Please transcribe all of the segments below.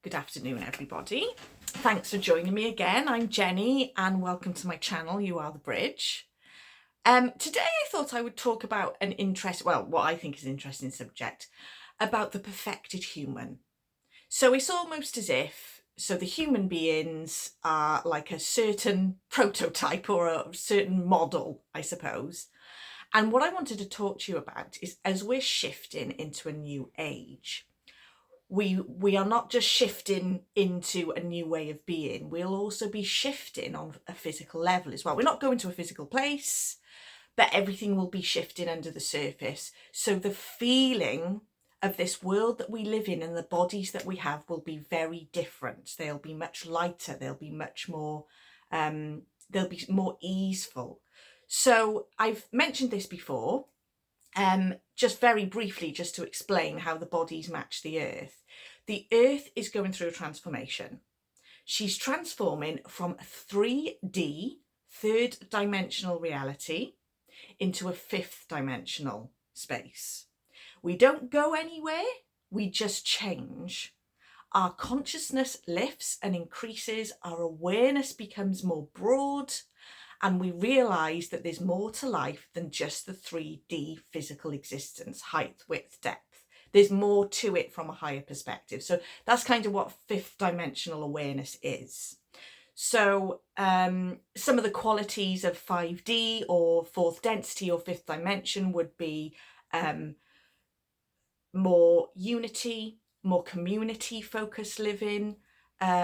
Good afternoon, everybody. Thanks for joining me again. I'm Jenny and welcome to my channel, You Are the Bridge. Today I thought I would talk about what I think is an interesting subject, about the perfected human. So it's almost as if, the human beings are like a certain prototype or a certain model, I suppose. And what I wanted to talk to you about is, as we're shifting into a new age, we are not just shifting into a new way of being, we'll also be shifting on a physical level as well. We're not going to a physical place, but everything will be shifting under the surface. So the feeling of this world that we live in and the bodies that we have will be very different. They'll be much lighter, they'll be much more, they'll be more easeful. So I've mentioned this before, just very briefly, just to explain how the bodies match the earth. The earth is going through a transformation. She's transforming from 3D, third dimensional reality, into a fifth dimensional space. We don't go anywhere, we just change. Our consciousness lifts and increases, our awareness becomes more broad, and we realise that there's more to life than just the 3D physical existence, height, width, depth. There's more to it from a higher perspective. So that's kind of what fifth dimensional awareness is. So some of the qualities of 5D or fourth density or fifth dimension would be more unity, more community focused living,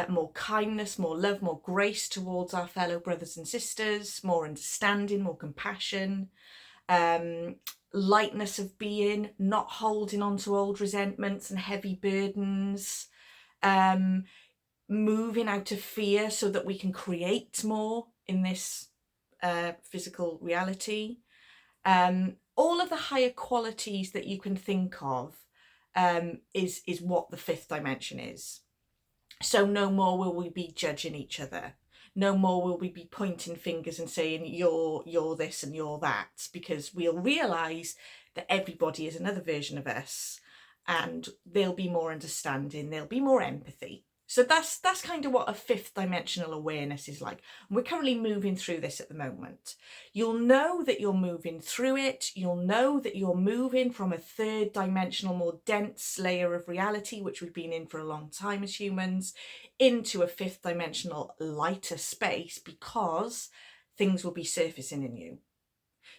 more kindness, more love, more grace towards our fellow brothers and sisters, more understanding, more compassion, lightness of being, not holding on to old resentments and heavy burdens, moving out of fear so that we can create more in this physical reality. All of the higher qualities that you can think of is what the fifth dimension is. So no more will we be judging each other. No more will we be pointing fingers and saying you're this and you're that, because we'll realise that everybody is another version of us, and there'll be more understanding, there'll be more empathy. So that's kind of what a fifth dimensional awareness is like. And we're currently moving through this at the moment. You'll know that you're moving through it. You'll know that you're moving from a third dimensional, more dense layer of reality, which we've been in for a long time as humans, into a fifth dimensional lighter space, because things will be surfacing in you.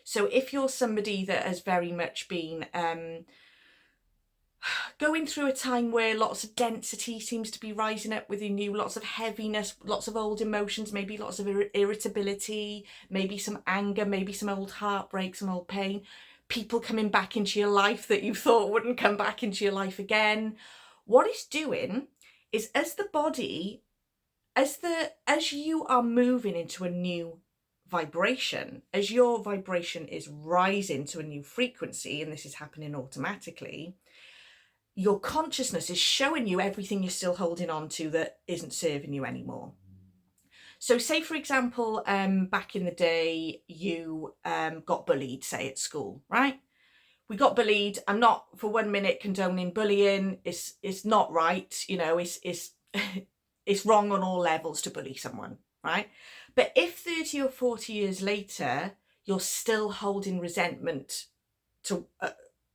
So if you're somebody that has very much been going through a time where lots of density seems to be rising up within you, lots of heaviness, lots of old emotions, maybe lots of irritability, maybe some anger, maybe some old heartbreak, some old pain, people coming back into your life that you thought wouldn't come back into your life again. What it's doing is, as the body, as you are moving into a new vibration, as your vibration is rising to a new frequency, and this is happening automatically, your consciousness is showing you everything you're still holding on to that isn't serving you anymore. So say, for example, back in the day, you got bullied, say at school, right? We got bullied. I'm not for 1 minute condoning bullying. It's not right. You know, it's it's wrong on all levels to bully someone, right? But if 30 or 40 years later, you're still holding resentment to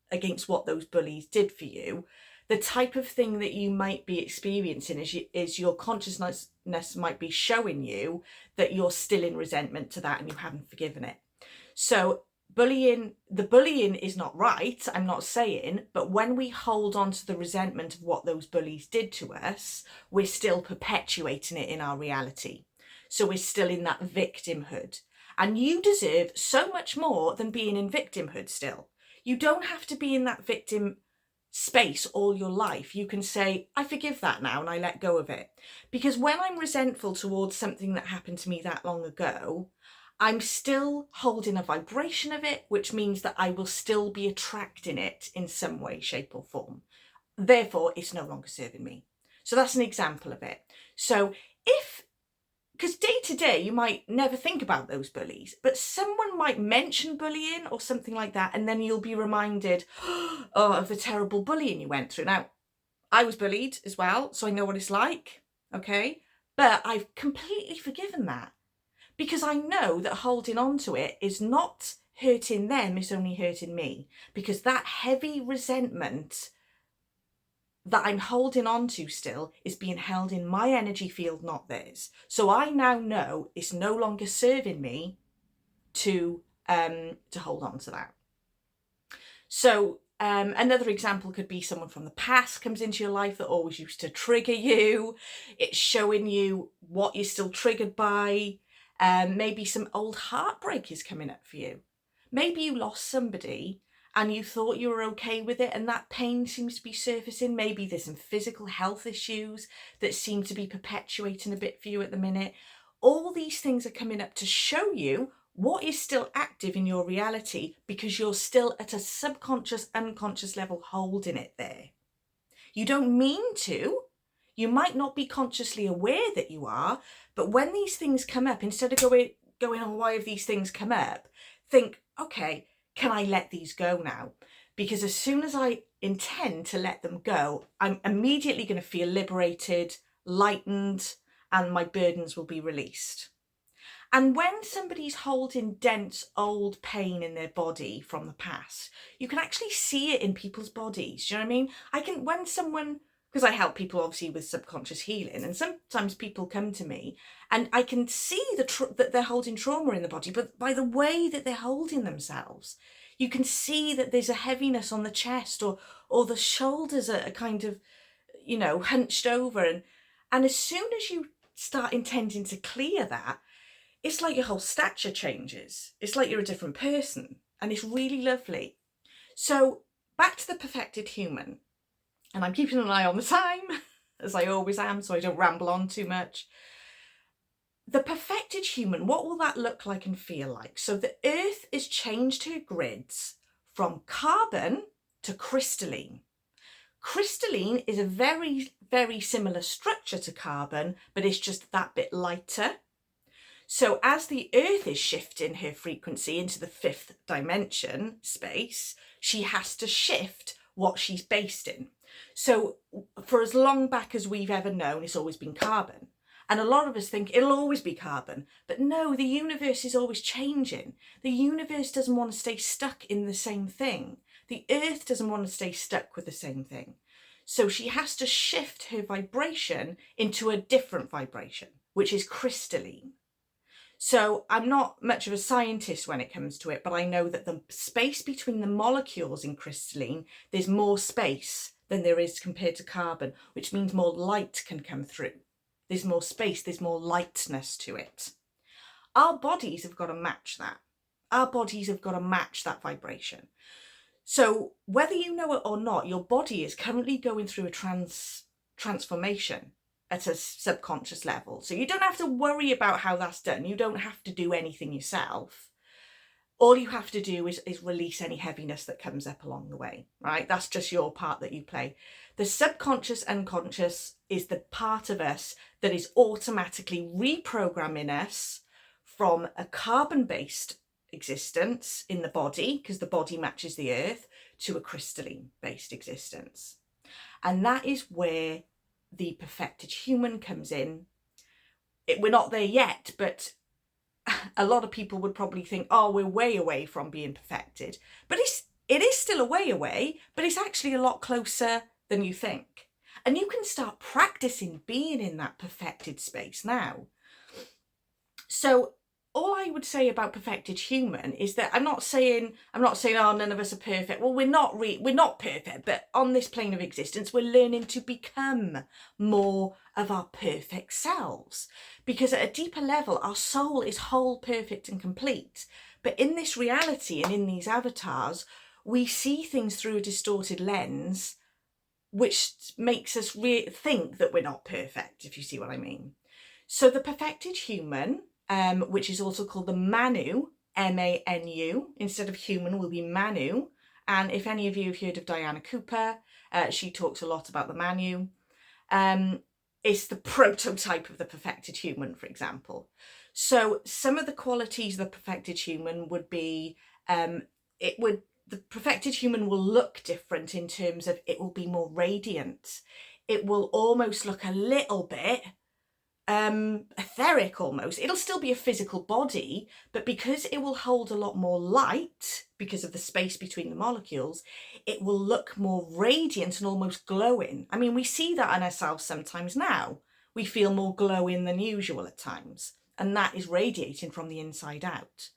against what those bullies did for you, the type of thing that you might be experiencing is your consciousness might be showing you that you're still in resentment to that and you haven't forgiven it. So the bullying is not right, I'm not saying, but when we hold on to the resentment of what those bullies did to us, we're still perpetuating it in our reality. So we're still in that victimhood. And you deserve so much more than being in victimhood still. You don't have to be in that victim space all your life. You can say, I forgive that now and I let go of it. Because when I'm resentful towards something that happened to me that long ago, I'm still holding a vibration of it, which means that I will still be attracting it in some way, shape or form. Therefore, it's no longer serving me. So that's an example of it. So because day to day you might never think about those bullies, but someone might mention bullying or something like that, and then you'll be reminded of the terrible bullying you went through. Now, I was bullied as well, so I know what it's like, okay? But I've completely forgiven that because I know that holding on to it is not hurting them, it's only hurting me, because that heavy resentment that I'm holding on to still is being held in my energy field, not theirs. So I now know it's no longer serving me to hold on to that. So another example could be someone from the past comes into your life that always used to trigger you. It's showing you what you're still triggered by. Maybe some old heartbreak is coming up for you. Maybe you lost somebody and you thought you were okay with it, and that pain seems to be surfacing. Maybe there's some physical health issues that seem to be perpetuating a bit for you at the minute. All these things are coming up to show you what is still active in your reality, because you're still at a subconscious, unconscious level holding it there. You don't mean to. You might not be consciously aware that you are, but when these things come up, instead of going, oh, why have these things come up? Think, okay, can I let these go now? Because as soon as I intend to let them go, I'm immediately going to feel liberated, lightened, and my burdens will be released. And when somebody's holding dense old pain in their body from the past, you can actually see it in people's bodies. Do you know what I mean? When someone, because I help people obviously with subconscious healing, and sometimes people come to me and I can see that they're holding trauma in the body, but by the way that they're holding themselves, you can see that there's a heaviness on the chest, or the shoulders are kind of, hunched over. And as soon as you start intending to clear that, it's like your whole stature changes. It's like you're a different person, and it's really lovely. So back to the perfected human, and I'm keeping an eye on the time, as I always am, so I don't ramble on too much. The perfected human, what will that look like and feel like? So the earth is changed her grids from carbon to crystalline. Crystalline is a very, very similar structure to carbon, but it's just that bit lighter. So as the earth is shifting her frequency into the 5th dimension space, she has to shift what she's based in. So for as long back as we've ever known, it's always been carbon. And a lot of us think it'll always be carbon. But no, the universe is always changing. The universe doesn't want to stay stuck in the same thing. The earth doesn't want to stay stuck with the same thing. So she has to shift her vibration into a different vibration, which is crystalline. So I'm not much of a scientist when it comes to it, but I know that the space between the molecules in crystalline, there's more space than there is compared to carbon, which means more light can come through. There's more space, there's more lightness to it. Our bodies have got to match that. Our bodies have got to match that vibration. So whether you know it or not, your body is currently going through a transformation at a subconscious level. So you don't have to worry about how that's done. You don't have to do anything yourself. All you have to do is release any heaviness that comes up along the way, right? That's just your part that you play. The subconscious unconscious is the part of us that is automatically reprogramming us from a carbon-based existence in the body, because the body matches the earth, to a crystalline-based existence. And that is where the perfected human comes in. We're not there yet, but a lot of people would probably think, oh, we're way away from being perfected. But it is still a way away, but it's actually a lot closer than you think. And you can start practicing being in that perfected space now. So all I would say about perfected human is that I'm not saying, oh, none of us are perfect. Well, we're not perfect, but on this plane of existence, we're learning to become more of our perfect selves. Because at a deeper level, our soul is whole, perfect, and complete. But in this reality and in these avatars, we see things through a distorted lens, which makes us think that we're not perfect, if you see what I mean. So the perfected human, which is also called the Manu, M-A-N-U, instead of human will be Manu. And if any of you have heard of Diana Cooper, she talks a lot about the Manu. It's the prototype of the perfected human, for example. So some of the qualities of the perfected human would be, it would the perfected human will look different in terms of it will be more radiant. It will almost look a little bit etheric almost. It'll still be a physical body, but because it will hold a lot more light because of the space between the molecules, it will look more radiant and almost glowing. I mean, we see that on ourselves sometimes now. We feel more glowing than usual at times, and that is radiating from the inside out.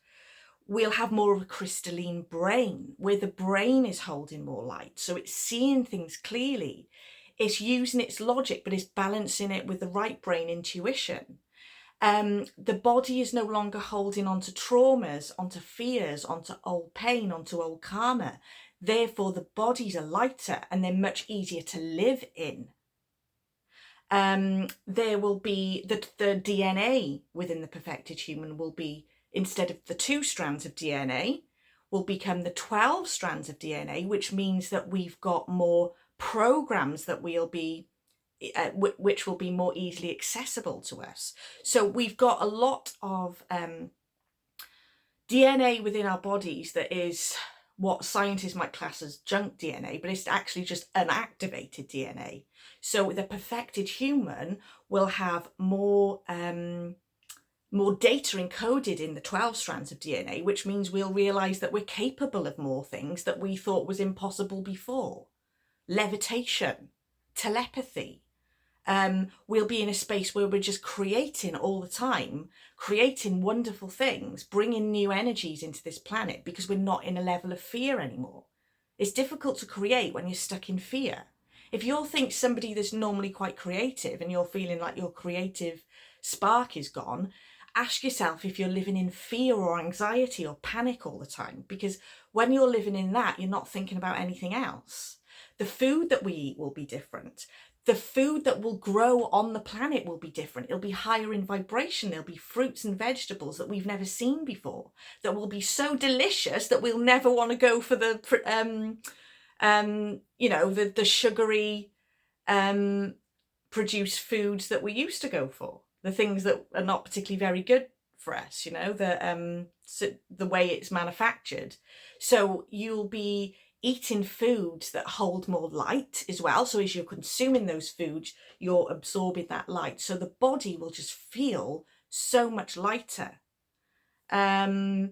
We'll have more of a crystalline brain, where the brain is holding more light, so it's seeing things clearly. It's using its logic, but it's balancing it with the right brain intuition. The body is no longer holding onto traumas, onto fears, onto old pain, onto old karma. Therefore, the bodies are lighter and they're much easier to live in. There will be the DNA within the perfected human will be, instead of the 2 strands of DNA, will become the 12 strands of DNA, which means that we've got more programs that we'll be which will be more easily accessible to us. So we've got a lot of DNA within our bodies that is what scientists might class as junk DNA, but it's actually just unactivated DNA. So the perfected human will have more data encoded in the 12 strands of DNA, which means we'll realise that we're capable of more things that we thought was impossible before. Levitation, telepathy. We'll be in a space where we're just creating all the time, creating wonderful things, bringing new energies into this planet because we're not in a level of fear anymore. It's difficult to create when you're stuck in fear. If you think somebody that's normally quite creative and you're feeling like your creative spark is gone, ask yourself if you're living in fear or anxiety or panic all the time, because when you're living in that, you're not thinking about anything else. The food that we eat will be different. The food that will grow on the planet will be different. It'll be higher in vibration. There'll be fruits and vegetables that we've never seen before that will be so delicious that we'll never want to go for the sugary produced foods that we used to go for. The things that are not particularly very good for us, the way it's manufactured. So you'll be eating foods that hold more light as well. So as you're consuming those foods, you're absorbing that light. So the body will just feel so much lighter. I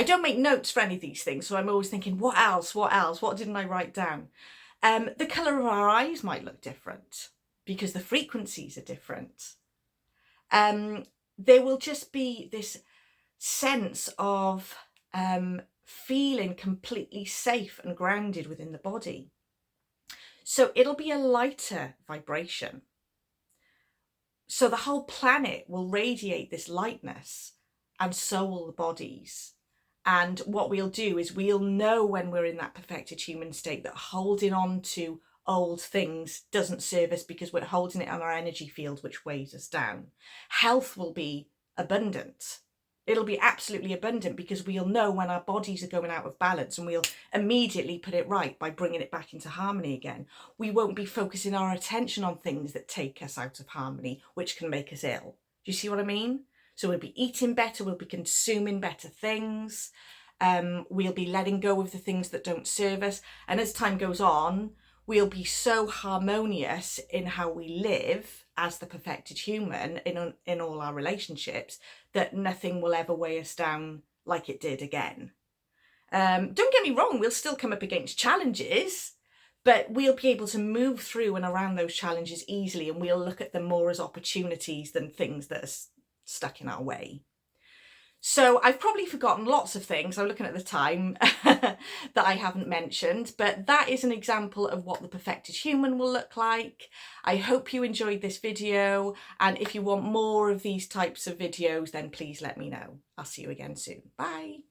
don't make notes for any of these things, so I'm always thinking, what else? What didn't I write down? The colour of our eyes might look different because the frequencies are different. There will just be this sense of feeling completely safe and grounded within the body. So it'll be a lighter vibration. So the whole planet will radiate this lightness, and so will the bodies. And what we'll do is we'll know when we're in that perfected human state that holding on to old things doesn't serve us because we're holding it on our energy field, which weighs us down. Health will be abundant. It'll be absolutely abundant because we'll know when our bodies are going out of balance and we'll immediately put it right by bringing it back into harmony again. We won't be focusing our attention on things that take us out of harmony, which can make us ill. Do you see what I mean? So we'll be eating better, we'll be consuming better things, we'll be letting go of the things that don't serve us. And as time goes on, we'll be so harmonious in how we live as the perfected human in all our relationships that nothing will ever weigh us down like it did again. Don't get me wrong, we'll still come up against challenges, but we'll be able to move through and around those challenges easily, and we'll look at them more as opportunities than things that are stuck in our way. So I've probably forgotten lots of things, I'm looking at the time, that I haven't mentioned, but that is an example of what the perfected human will look like. I hope you enjoyed this video, and if you want more of these types of videos, then please let me know. I'll see you again soon. Bye.